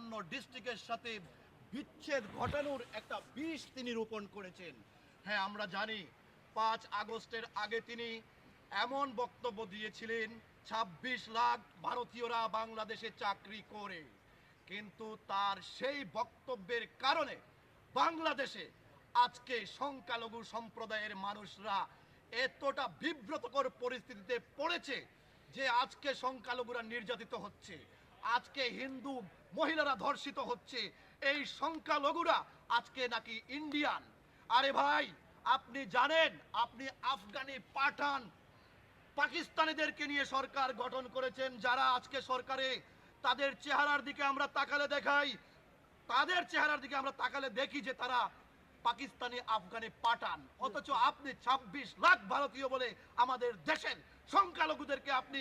অন্যান্য ডিস্ট্রিক্টের সাথে বিচ্ছেদ ঘটানোর একটা বিষ তিনি রোপণ করেছেন। হ্যাঁ, আমরা জানি 5 আগস্টের আগে তিনি এমন বক্তব্য দিয়েছিলেন 26 লাখ ভারতীয়রা বাংলাদেশে চাকরি করে, কিন্তু তার সেই বক্তব্যের কারণে বাংলাদেশে আজকে সংখ্যালঘু সম্প্রদায়ের মানুষরা এতটা বিব্রতকর পরিস্থিতিতে পড়েছে যে আজকে সংখ্যালঘুরা নির্যাতিত হচ্ছে, আজকে হিন্দু মহিলারা ধর্ষিত হচ্ছে, এই সংখ্যালঘুরা আজকে নাকি ইন্ডিয়ান। আরে ভাই, আপনি জানেন আপনি আফগানি পাঠান পাকিস্তানিদেরকে নিয়ে সরকার গঠন করেছেন, যারা আজকে সরকারে তাদের চেহারার দিকে আমরা তাকালে দেখাই, তাদের চেহারার দিকে আমরা তাকালে দেখি যে তারা পাকিস্তানি আফগানি পাঠান, অথচ আপনি 26 লাখ ভারতীয় বলে আমাদের দেশের সংখ্যালঘুদেরকে আপনি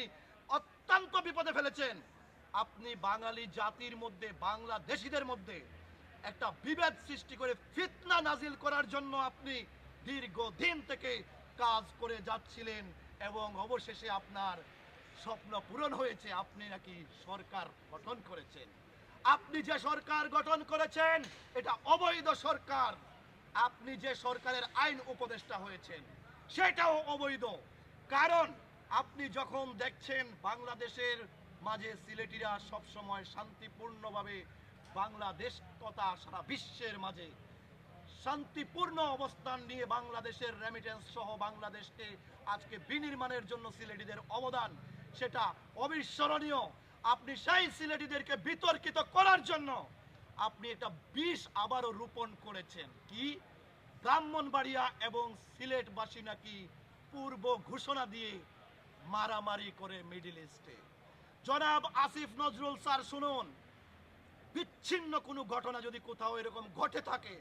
অত্যন্ত বিপদে ফেলেছেন। আপনি বাঙালি জাতির মধ্যে, বাংলাদেশিদের মধ্যে একটা বিভেদ সৃষ্টি করে ফিতনা নাজিল করার জন্য আপনি দীর্ঘদিন থেকে কাজ করে যাচ্ছিলেন এবং অবশেষে আপনার স্বপ্ন পূরণ হয়েছে, আপনি নাকি সরকার গঠন করেছেন। আপনি যে সরকার গঠন করেছেন এটা অবৈধ সরকার। আপনি যে সরকারের আইন উপদেষ্টা হয়েছেন সেটাও অবৈধ। কারণ আপনি যখন দেখছেন বাংলাদেশের মাঝে সিলেটিরা সবসময় শান্তিপূর্ণভাবে বাংলাদেশ তথা সারা বিশ্বের মাঝে শান্তিপূর্ণ অবস্থান নিয়ে বাংলাদেশের রেমিটেন্স সহ বাংলাদেশকে আজকে বিনির্মাণের জন্য সিলেটিদের অবদান সেটা অবিস্মরণীয়। আপনি সেই সিলেটিদেরকে বিতর্কিত করার জন্য আপনি একটা বিষ আবারও রোপণ করেছেন। কি? ব্রাহ্মণবাড়িয়া এবং সিলেটবাসী নাকি পূর্ব ঘোষণা দিয়ে মারামারি করে মিডল ইস্টে। জনাব আসিফ নজরুল স্যার, শুনুন, বিচ্ছিন্ন কোনো ঘটনা যদি কোথাও এরকম ঘটে থাকে,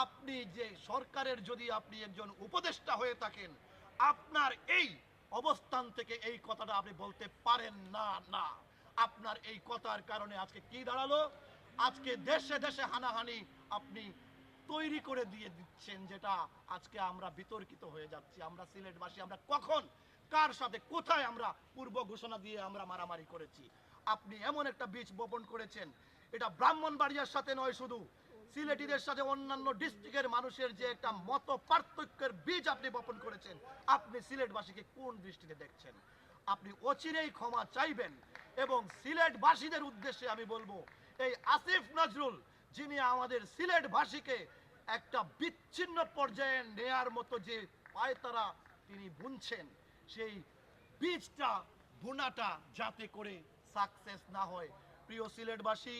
আপনি যে সরকারের যদি আপনি একজন উপদেষ্টা হয়ে থাকেন, আপনার এই অবস্থান থেকে এই কথাটা আপনি বলতে পারেন না। না, আপনার এই কথার কারণে আজকে কি দাঁড়ালো? আজকে দেশে দেশে হানাহানি আপনি তৈরি করে দিয়ে দিচ্ছেন, যেটা আজকে আমরা বিতর্কিত হয়ে যাচ্ছি। আমরা সিলেটবাসী আমরা কখন কার সাথে কোথায় আমরা পূর্ব ঘোষণা দিয়ে আমরা মারামারি করেছি? আপনি এমন একটা বীজ বপন করেছেন, এটা ব্রাহ্মণবাড়িয়ার সাথে নয়, শুধু সিলেটিদের সাথে অন্যান্য ডিস্ট্রিক্টের মানুষের যে একটা মত পার্থক্যের বীজ আপনি বপন করেছেন। আপনি সিলেটবাসীকে কোন দৃষ্টিতে দেখছেন? আপনি অচিরেই ক্ষমা চাইবেন। এবং সিলেটবাসীদের উদ্দেশ্যে আমি বলবো, এই আসিফ নজরুল যিনি আমাদের সিলেটবাসীকে একটা বিচ্ছিন্ন পর্যায়ে নেয়ার মতো যে পায়তারা তিনি বুনছেন, সেই বীজটা বোনাটা যাতে করে সাকসেস না হয়। প্রিয় সিলেটবাসী,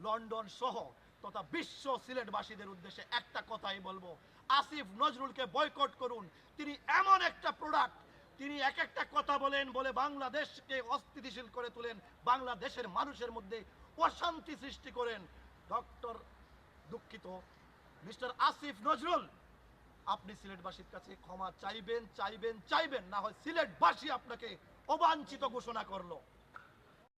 লন্ডন সহ তথা বিশ্ব সিলেটবাসীদের উদ্দেশ্যে একটা কথাই বলবো, আসিফ নজরুলকে বয়কট করুন। তিনি এমন একটা প্রোডাক্ট, তিনি এক একটা কথা বলেন, বলে বাংলাদেশকে অস্থিতিশীল করে তোলেন, বাংলাদেশের মানুষের মধ্যে অশান্তি সৃষ্টি করেন। দুঃখিত মিস্টার আসিফ নজরুল, আপনি সিলেটবাসীর কাছে ক্ষমা চাইবেন, চাইবেন, চাইবেন, না হয় সিলেটবাসী আপনাকে অবাঞ্ছিত ঘোষণা করলো।